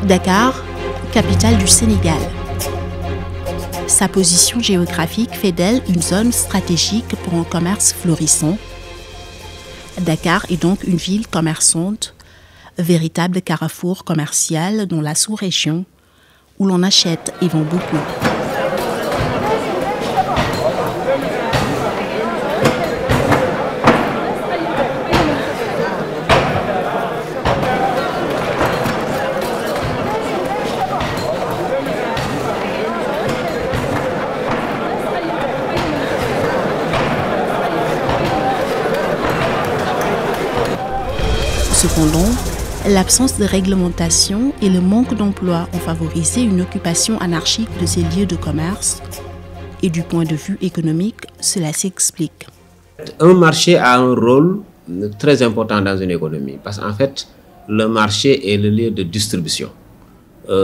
Dakar, capitale du Sénégal. Sa position géographique fait d'elle une zone stratégique pour un commerce florissant. Dakar est donc une ville commerçante, véritable carrefour commercial dans la sous-région où l'on achète et vend beaucoup. Cependant, l'absence de réglementation et le manque d'emploi ont favorisé une occupation anarchique de ces lieux de commerce. Et du point de vue économique, cela s'explique. Un marché a un rôle très important dans une économie parce qu'en fait, le marché est le lieu de distribution,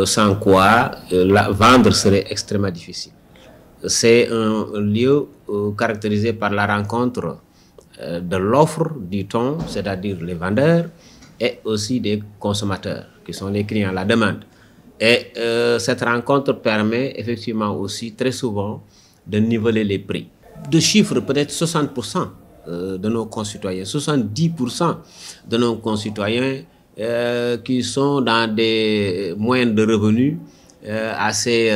sans quoi vendre serait extrêmement difficile. C'est un lieu caractérisé par la rencontre de l'offre, dit-on, c'est-à-dire les vendeurs, et aussi des consommateurs, qui sont les clients, la demande. Et cette rencontre permet effectivement aussi très souvent de niveler les prix. De chiffres, peut-être 60% de nos concitoyens, 70% de nos concitoyens qui sont dans des moyens de revenus assez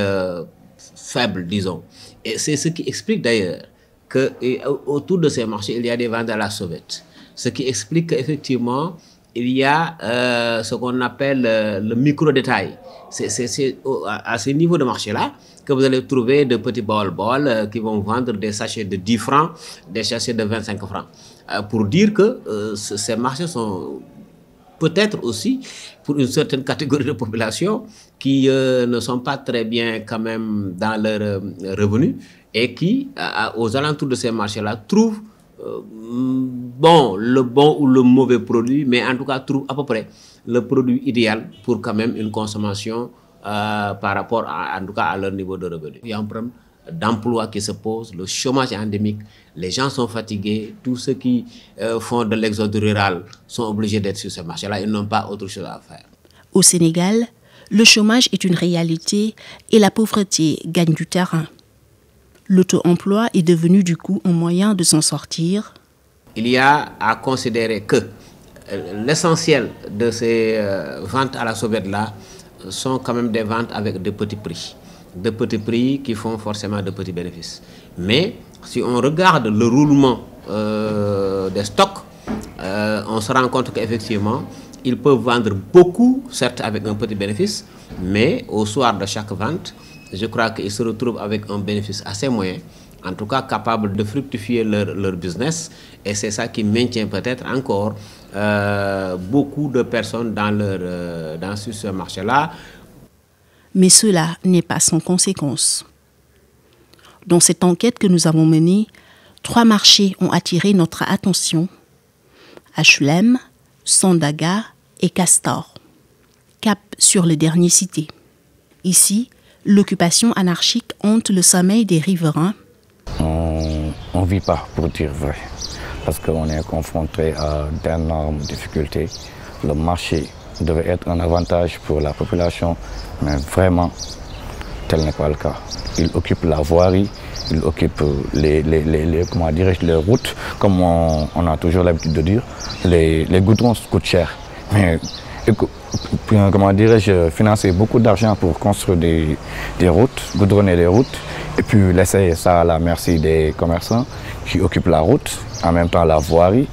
faibles, disons. Et c'est ce qui explique d'ailleurs qu'autour de ces marchés, il y a des ventes à la sauvette. Ce qui explique qu'effectivement, il y a ce qu'on appelle le micro-détail. C'est à ce niveau de marché-là que vous allez trouver de petits bol-bol qui vont vendre des sachets de 10 francs, des sachets de 25 francs. Pour dire que ces marchés sont peut-être aussi pour une certaine catégorie de population qui ne sont pas très bien quand même dans leurs revenus et qui, aux alentours de ces marchés-là, trouvent le bon ou le mauvais produit, mais en tout cas trouvent à peu près le produit idéal pour quand même une consommation par rapport en tout cas à leur niveau de revenu. Il y a un problème d'emploi qui se pose, le chômage est endémique, les gens sont fatigués, tous ceux qui font de l'exode rural sont obligés d'être sur ce marché-là, ils n'ont pas autre chose à faire. Au Sénégal, le chômage est une réalité et la pauvreté gagne du terrain. L'auto-emploi est devenu du coup un moyen de s'en sortir. Il y a à considérer que l'essentiel de ces ventes à la sauvette-là sont quand même des ventes avec de petits prix. De petits prix qui font forcément de petits bénéfices. Mais si on regarde le roulement des stocks, on se rend compte qu'effectivement, ils peuvent vendre beaucoup, certes avec un petit bénéfice, mais au soir de chaque vente, je crois qu'ils se retrouvent avec un bénéfice assez moyen, en tout cas capable de fructifier leur business. Et c'est ça qui maintient peut-être encore beaucoup de personnes sur ce marché-là. Mais cela n'est pas sans conséquence. Dans cette enquête que nous avons menée, 3 marchés ont attiré notre attention. HLM, Sandaga et Castor. Cap sur le dernier cité. Ici, l'occupation anarchique hante le sommeil des riverains. On ne vit pas, pour dire vrai, parce qu'on est confronté à d'énormes difficultés. Le marché devait être un avantage pour la population, mais vraiment, tel n'est pas le cas. Il occupe la voirie, il occupe les routes, comme on a toujours l'habitude de dire. Les goudrons coûtent cher. Mais financer beaucoup d'argent pour construire des routes, goudronner des routes, et puis laisser ça à la merci des commerçants qui occupent la route, en même temps la voirie.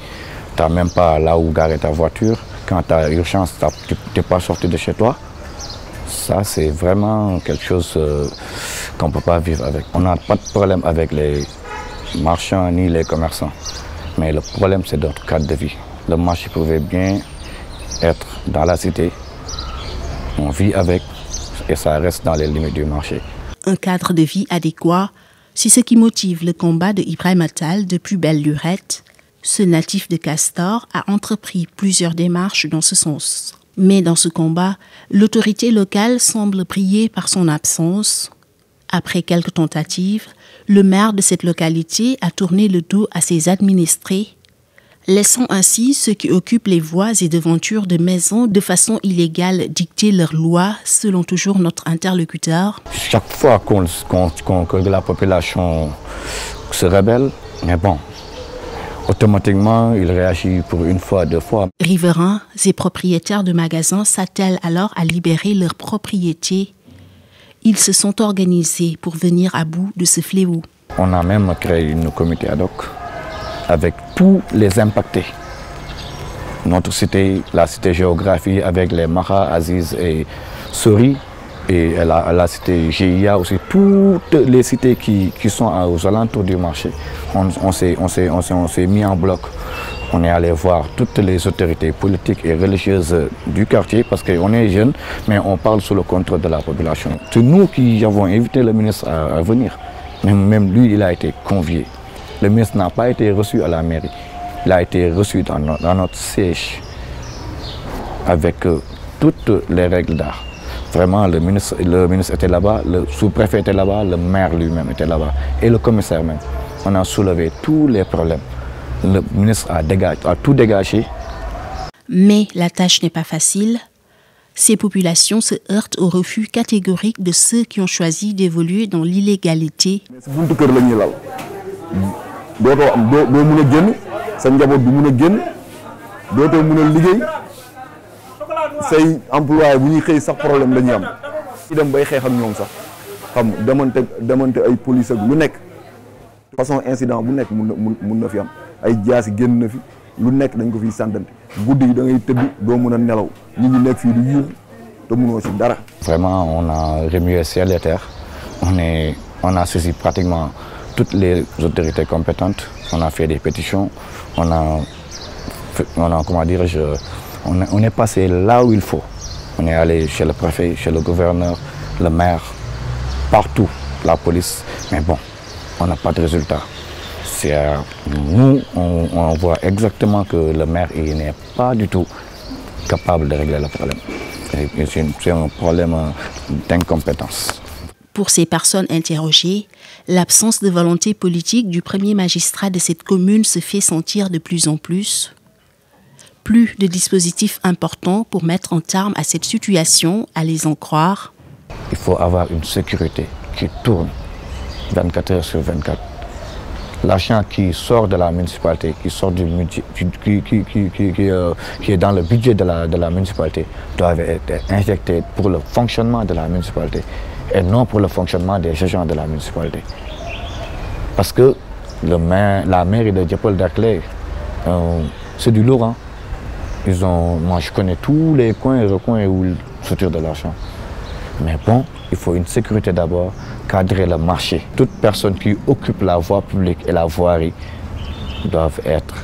Tu n'as même pas là où garer ta voiture. Quand tu as urgence, tu n'es pas sorti de chez toi. Ça, c'est vraiment quelque chose qu'on ne peut pas vivre avec. On n'a pas de problème avec les marchands ni les commerçants. Mais le problème, c'est notre cadre de vie. Le marché pouvait bien être dans la cité. On vit avec et ça reste dans les limites du marché. Un cadre de vie adéquat, c'est ce qui motive le combat de Ibrahim Attal depuis belle lurette. Ce natif de Castor a entrepris plusieurs démarches dans ce sens. Mais dans ce combat, l'autorité locale semble briller par son absence. Après quelques tentatives, le maire de cette localité a tourné le dos à ses administrés. laissant ainsi ceux qui occupent les voies et devantures de maisons de façon illégale dicter leurs lois, selon toujours notre interlocuteur. Chaque fois que la population se rebelle, mais bon, automatiquement, il réagit pour une fois, deux fois. Riverains et propriétaires de magasins s'attellent alors à libérer leurs propriétés. Ils se sont organisés pour venir à bout de ce fléau. On a même créé une comité ad hoc avec tous les impactés. Notre cité, la cité géographie avec les Maha, Aziz et Sori, et la cité GIA aussi, toutes les cités qui sont aux alentours du marché. On s'est mis en bloc. On est allé voir toutes les autorités politiques et religieuses du quartier parce qu'on est jeunes, mais on parle sous le contrôle de la population. C'est nous qui avons invité le ministre à venir. Même lui, il a été convié. Le ministre n'a pas été reçu à la mairie. Il a été reçu dans notre siège avec toutes les règles d'art. Vraiment, le ministre était là-bas, le sous-préfet était là-bas, le maire lui-même était là-bas et le commissaire même. On a soulevé tous les problèmes. Le ministre a tout dégagé. Mais la tâche n'est pas facile. Ces populations se heurtent au refus catégorique de ceux qui ont choisi d'évoluer dans l'illégalité. say employé bu ñuy xëy sax problème la ñuy am ñu dem bay xeex ak ñoom sax xam demante ay police ak lu nekk façon incident bu nekk mun na fi am ay jaasi génn na fi lu nekk dañ ko fiy sàndante guddi yi da ngay tëdd doo mën a nelaw nit ñi nekk fii du yuux te mënoo si dara. Vraiment, on a remué ciel et terre. On a saisi pratiquement toutes les autorités compétentes. On a fait des pétitions. On est passé là où il faut. On est allé chez le préfet, chez le gouverneur, le maire, partout, la police. Mais bon, on n'a pas de résultat. Nous, on voit exactement que le maire n'est pas du tout capable de régler le problème. C'est un problème d'incompétence. Pour ces personnes interrogées, l'absence de volonté politique du premier magistrat de cette commune se fait sentir de plus en plus. Plus de dispositifs importants pour mettre un terme à cette situation, à les en croire. Il faut avoir une sécurité qui tourne 24 heures sur 24. L'argent qui sort de la municipalité, qui sort du budget, qui est dans le budget de la municipalité, doit être injecté pour le fonctionnement de la municipalité et non pour le fonctionnement des agents de la municipalité. Parce que la mairie de Dieuppeul-Derklé, c'est du lourd. Hein? Moi, je connais tous les coins et recoins où ils se tirent de l'argent. Mais bon, il faut une sécurité d'abord, cadrer le marché. Toute personne qui occupe la voie publique et la voirie doivent être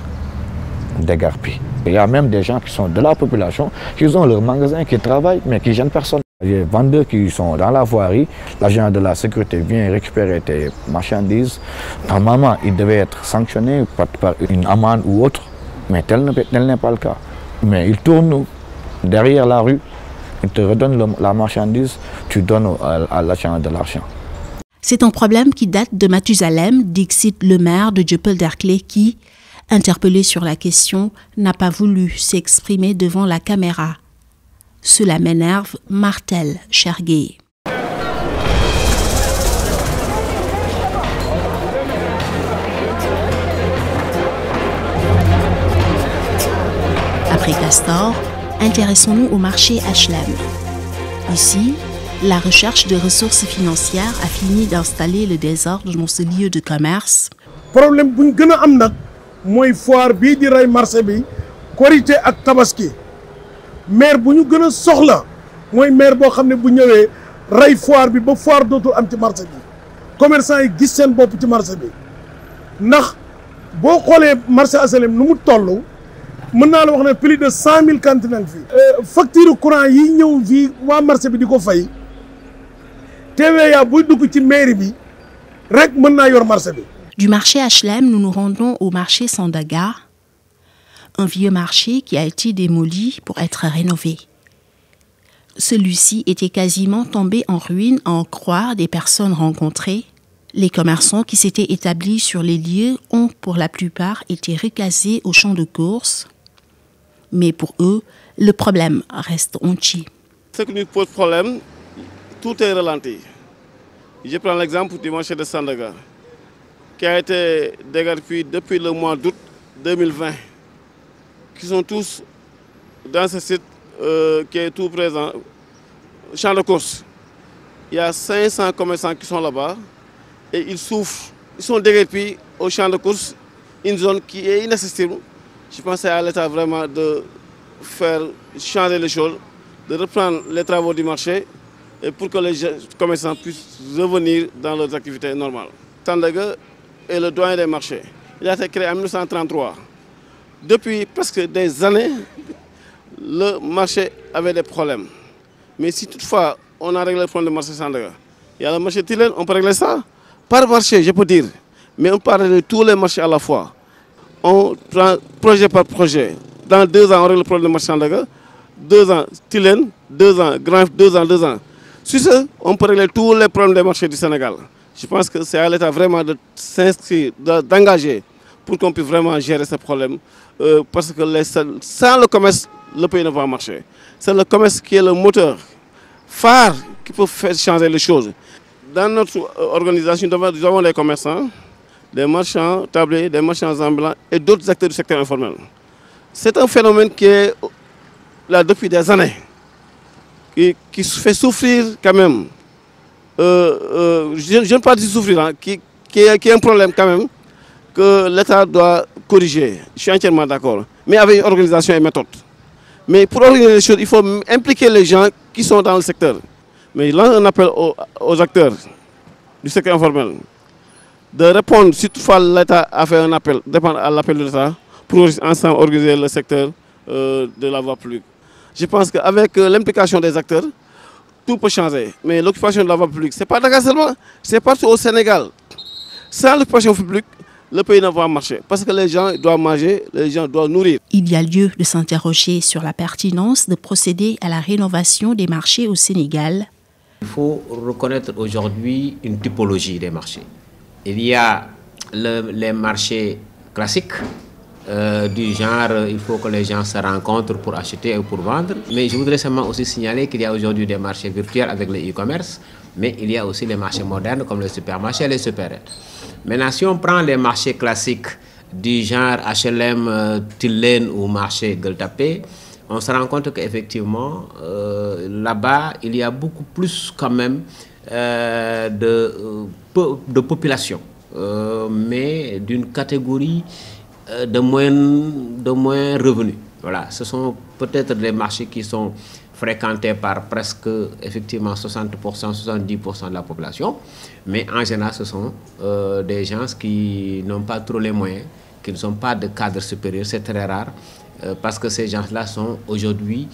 dégarpis. Il y a même des gens qui sont de la population, qui ont leur magasin, qui travaillent, mais qui ne gênent personne. Il y a des vendeurs qui sont dans la voirie, l'agent de la sécurité vient récupérer tes marchandises. Normalement, ils devaient être sanctionnés par une amende ou autre, mais tel n'est pas le cas. Mais ils tournent derrière la rue, ils te redonnent la marchandise, tu donnes à l'agent de l'argent. C'est un problème qui date de Mathusalem, dixit le maire de Dieuppeul-Derklé qui, interpellé sur la question, n'a pas voulu s'exprimer devant la caméra. Cela m'énerve, martèle Chergué. Après Castor, intéressons-nous au marché HLM. Ici, la recherche de ressources financières a fini d'installer le désordre dans ce lieu de commerce. Problème bu ñu gën a am nag mooy foire bii di rey marché bi Korité ak Tabaski maire bu ñu gën a soxla mooy maire boo xam ne bu ñëwee rey foire bi ba foire dootul am ci marché bi commerçant yi gis seen bopp ci marché bi ndax boo xoolee marché HLM nu mu toll mën naa la wax ne plus de 100 000 cantines fii. facture courant yi ñëw fii waa marché bi di ko fay TVA buy dugg ci mairie bi rek mën naa yor marché bi. Du marché HLM, nous nous rendons au marché Sandaga, un vieux marché qui a été démoli pour être rénové. Celui-ci était quasiment tombé en ruine à en croire des personnes rencontrées. Les commerçants qui s'étaient établis sur les lieux ont pour la plupart été reclasés au champ de course, mais pour eux, le problème reste entier. Ce qui nous pose problème, tout est ralenti. Je prends l'exemple du marché de Sandaga, qui a été déguerpi depuis le mois d'août 2020, qui sont tous dans ce site qui est tout présent, champ de course. Il y a 500 commerçants qui sont là-bas et ils souffrent. Ils sont déguerpis au champ de course, une zone qui est inaccessible. Je pense à l'État vraiment de faire changer les choses, de reprendre les travaux du marché et pour que les commerçants puissent revenir dans leurs activités normales. Sandaga est le doyen des marchés. Il a été créé en 1933. Depuis presque des années, le marché avait des problèmes. Mais si toutefois on a réglé le problème du marché Sandaga, il y a le marché Tilène, on peut régler ça. Par marché, je peux dire, mais on peut régler tous les marchés à la fois. On prend projet par projet. Dans 2 ans, on règle le problème du marché Sandaga. 2 ans, Tilène, 2 ans, Grand, 2 ans, 2 ans. Sur ce, on peut régler tous les problèmes des marchés du Sénégal. Je pense que c'est à l'État vraiment de s'inscrire, d'engager pour qu'on puisse vraiment gérer ce problème. Parce que sans le commerce, le pays ne va pas marcher. C'est le commerce qui est le moteur phare qui peut faire changer les choses. Dans notre organisation, nous avons les commerçants, des marchands tabliers, des marchands ambulants et d'autres acteurs du secteur informel. C'est un phénomène qui est là depuis des années, qui fait souffrir quand même. Je ne peux pas dire souffrir, hein, qui est un problème quand même que l'État doit corriger. Je suis entièrement d'accord. Mais avec organisation et méthode. Mais pour organiser les choses, il faut impliquer les gens qui sont dans le secteur. Mais il lance un appel aux acteurs du secteur informel de répondre, si toutefois l'État a fait un appel, dépendre à l'appel de l'État pour ensemble organiser le secteur de la voie publique. Je pense qu'avec l'implication des acteurs, tout peut changer. Mais l'occupation de la voie publique, ce n'est pas Dakar seulement, c'est partout au Sénégal. Sans l'occupation publique, le pays ne va pas marcher. Parce que les gens doivent manger, les gens doivent nourrir. Il y a lieu de s'interroger sur la pertinence de procéder à la rénovation des marchés au Sénégal. Il faut reconnaître aujourd'hui une typologie des marchés. Il y a les marchés classiques, du genre il faut que les gens se rencontrent pour acheter ou pour vendre. Mais je voudrais seulement aussi signaler qu'il y a aujourd'hui des marchés virtuels avec le e-commerce, mais il y a aussi les marchés modernes comme les supermarchés et les supérettes. Maintenant, si on prend les marchés classiques du genre HLM, Tilène ou marché Gueule Tapée, on se rend compte qu'effectivement, là-bas, il y a beaucoup plus quand même de population, mais d'une catégorie de moins revenus. Voilà, ce sont peut-être des marchés qui sont fréquentés par presque effectivement 60%, 70% de la population, mais en général ce sont des gens qui n'ont pas trop les moyens, qui ne sont pas de cadre supérieur, c'est très rare, parce que ces gens-là sont aujourd'hui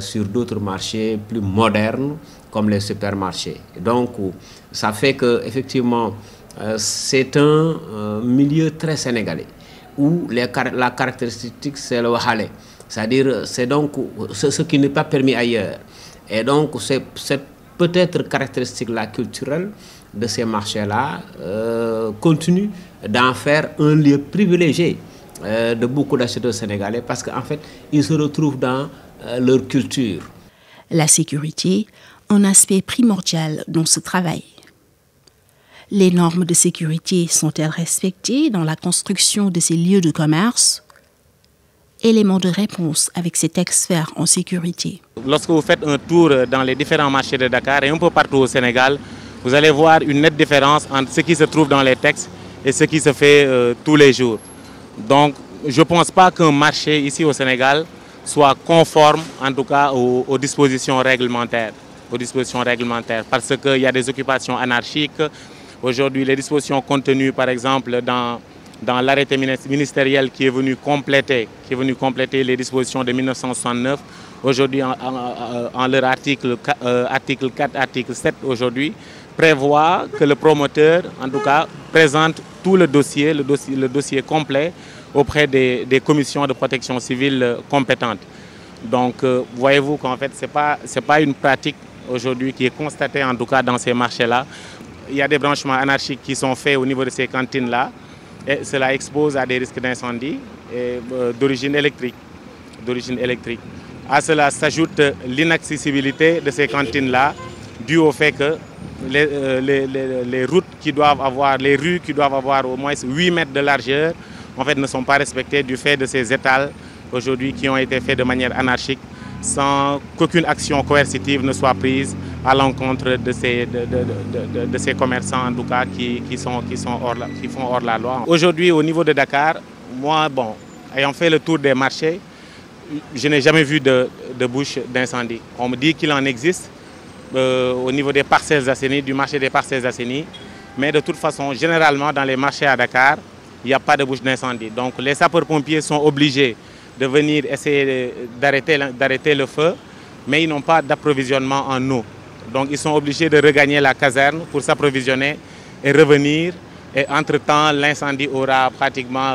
sur d'autres marchés plus modernes comme les supermarchés. Donc ça fait que effectivement c'est un milieu très sénégalais où la caractéristique c'est le wahale. C'est-à-dire, c'est donc ce qui n'est pas permis ailleurs. Et donc, c'est peut-être caractéristique-là culturelle de ces marchés-là continue d'en faire un lieu privilégié de beaucoup d'acheteurs sénégalais parce qu'en fait, ils se retrouvent dans leur culture. La sécurité, un aspect primordial dans ce travail. Les normes de sécurité sont-elles respectées dans la construction de ces lieux de commerce? Élément de réponse avec cet expert en sécurité. Lorsque vous faites un tour dans les différents marchés de Dakar et un peu partout au Sénégal, vous allez voir une nette différence entre ce qui se trouve dans les textes et ce qui se fait tous les jours. Donc, je ne pense pas qu'un marché ici au Sénégal soit conforme, en tout cas, aux dispositions réglementaires. Parce qu'il y a des occupations anarchiques. Aujourd'hui, les dispositions contenues, par exemple, dans l'arrêté ministériel qui est venu compléter les dispositions de 1969, aujourd'hui en leur article 4, article 7 aujourd'hui, prévoit que le promoteur, en tout cas, présente tout le dossier complet auprès des commissions de protection civile compétentes. Donc, voyez-vous qu'en fait, ce n'est pas une pratique aujourd'hui qui est constatée, en tout cas, dans ces marchés-là. il y a des branchements anarchiques qui sont faits au niveau de ces cantines-là. Et cela expose à des risques d'incendie d'origine électrique. À cela s'ajoute l'inaccessibilité de ces cantines-là, due au fait que les routes qui doivent avoir, les rues qui doivent avoir au moins 8 mètres de largeur, en fait, ne sont pas respectées du fait de ces étals aujourd'hui qui ont été faits de manière anarchique, sans qu'aucune action coercitive ne soit prise à l'encontre de ces commerçants, en tout cas, qui font hors la loi. Aujourd'hui, au niveau de Dakar, moi, bon, ayant fait le tour des marchés, je n'ai jamais vu de bouche d'incendie. On me dit qu'il en existe au niveau des parcelles assainies, du marché des parcelles assainies, mais de toute façon, généralement, dans les marchés à Dakar, il n'y a pas de bouche d'incendie. Donc les sapeurs-pompiers sont obligés de venir essayer d'arrêter le feu, mais ils n'ont pas d'approvisionnement en eau. Donc ils sont obligés de regagner la caserne pour s'approvisionner et revenir. Et entre-temps, l'incendie aura pratiquement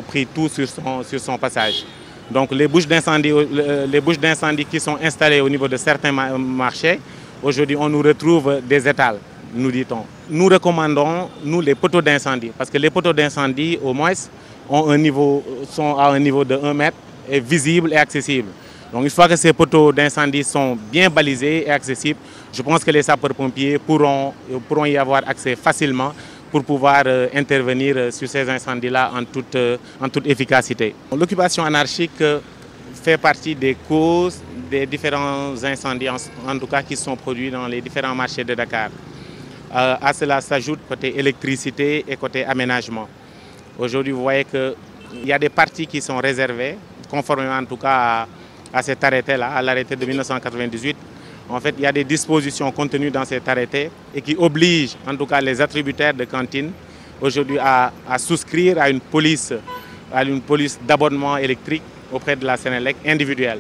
pris tout sur son passage. Donc les bouches d'incendie qui sont installées au niveau de certains marchés, aujourd'hui on nous retrouve des étals, nous dit-on. Nous recommandons, nous, les poteaux d'incendie, parce que les poteaux d'incendie, au moins, sont à un niveau de 1 mètre, et visibles et accessibles. Donc une fois que ces poteaux d'incendie sont bien balisés et accessibles, je pense que les sapeurs-pompiers pourront y avoir accès facilement pour pouvoir intervenir sur ces incendies-là en toute efficacité. L'occupation anarchique fait partie des causes des différents incendies, en tout cas qui sont produits dans les différents marchés de Dakar. À cela s'ajoute côté électricité et côté aménagement. Aujourd'hui, vous voyez qu'il y a des parties qui sont réservées, conformément en tout cas à cet arrêté-là, à l'arrêté de 1998. En fait, il y a des dispositions contenues dans cet arrêté et qui obligent en tout cas les attributaires de cantines aujourd'hui à souscrire à une police d'abonnement électrique auprès de la Sénélec individuelle.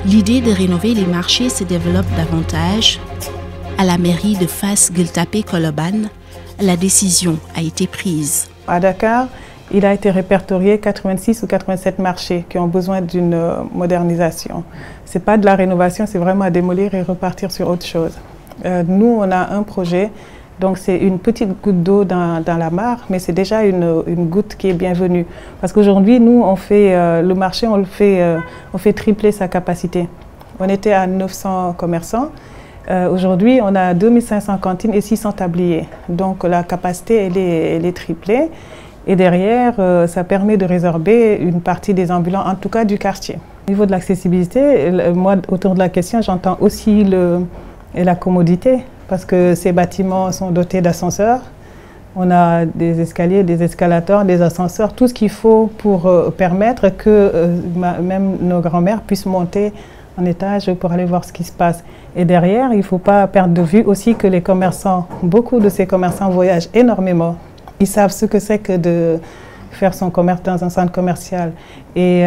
L'idée de rénover les marchés se développe davantage. À la mairie de Fass Gueule Tapée Colobane, la décision a été prise. À Dakar, il a été répertorié 86 ou 87 marchés qui ont besoin d'une modernisation. Ce n'est pas de la rénovation, c'est vraiment à démolir et repartir sur autre chose. Nous, on a un projet, donc c'est une petite goutte d'eau dans la mare, mais c'est déjà une goutte qui est bienvenue. Parce qu'aujourd'hui, nous, on fait le marché, on fait tripler sa capacité. On était à 900 commerçants. Aujourd'hui, on a 2500 cantines et 600 tabliers. Donc la capacité, elle est triplée. Et derrière, ça permet de résorber une partie des ambulants, en tout cas du quartier. Au niveau de l'accessibilité, moi, autour de la question, j'entends aussi la commodité, parce que ces bâtiments sont dotés d'ascenseurs. On a des escaliers, des escalators, des ascenseurs, tout ce qu'il faut pour permettre que même nos grands-mères puissent monter en étage pour aller voir ce qui se passe. Et derrière, il ne faut pas perdre de vue aussi que les commerçants, beaucoup de ces commerçants voyagent énormément. Ils savent ce que c'est que de faire son commerce dans un centre commercial. Et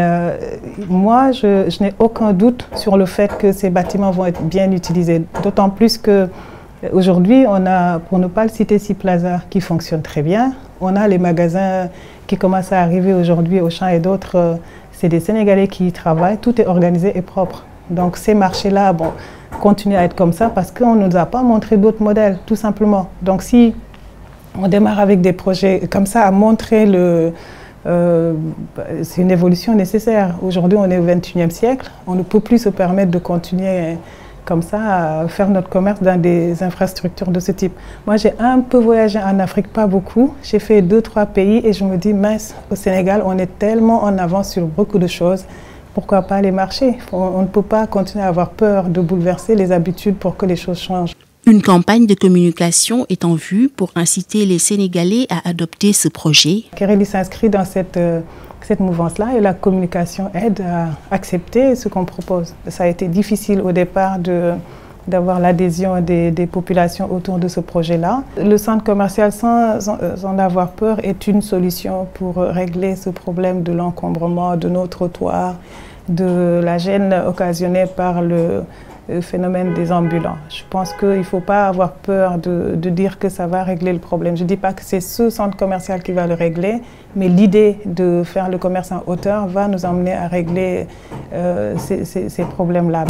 moi, je n'ai aucun doute sur le fait que ces bâtiments vont être bien utilisés. D'autant plus qu'aujourd'hui, on a, pour ne pas le citer, Ciplaza qui fonctionne très bien. On a les magasins qui commencent à arriver aujourd'hui, Auchan et d'autres. C'est des Sénégalais qui y travaillent. Tout est organisé et propre. Donc ces marchés-là, bon, continuent à être comme ça parce qu'on ne nous a pas montré d'autres modèles, tout simplement. Donc si on démarre avec des projets comme ça, à montrer c'est une évolution nécessaire. Aujourd'hui, on est au XXIe siècle. On ne peut plus se permettre de continuer comme ça à faire notre commerce dans des infrastructures de ce type. Moi, j'ai un peu voyagé en Afrique, pas beaucoup. J'ai fait 2-3 pays et je me dis, mince, au Sénégal, on est tellement en avance sur beaucoup de choses. pourquoi pas les marchés? On ne peut pas continuer à avoir peur de bouleverser les habitudes pour que les choses changent. Une campagne de communication est en vue pour inciter les Sénégalais à adopter ce projet. Kéréli s'inscrit dans cette mouvance-là et la communication aide à accepter ce qu'on propose. Ça a été difficile au départ d'avoir l'adhésion des populations autour de ce projet-là. Le centre commercial, sans en avoir peur, est une solution pour régler ce problème de l'encombrement de nos trottoirs, de la gêne occasionnée par le phénomène des ambulants. Je pense qu'il ne faut pas avoir peur de dire que ça va régler le problème. Je ne dis pas que c'est ce centre commercial qui va le régler, mais l'idée de faire le commerce en hauteur va nous emmener à régler ces problèmes-là.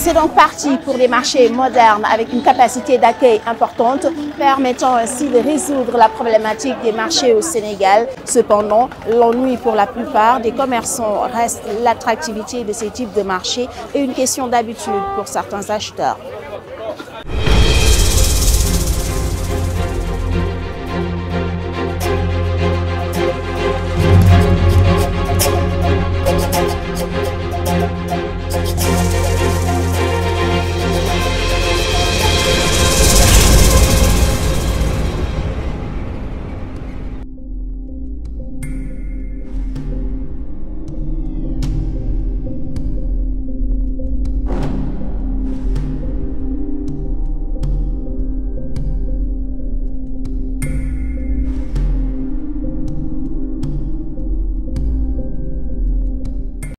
C'est donc parti pour des marchés modernes avec une capacité d'accueil importante, permettant ainsi de résoudre la problématique des marchés au Sénégal. Cependant, l'ennui pour la plupart des commerçants reste l'attractivité de ces types de marchés et une question d'habitude pour certains acheteurs.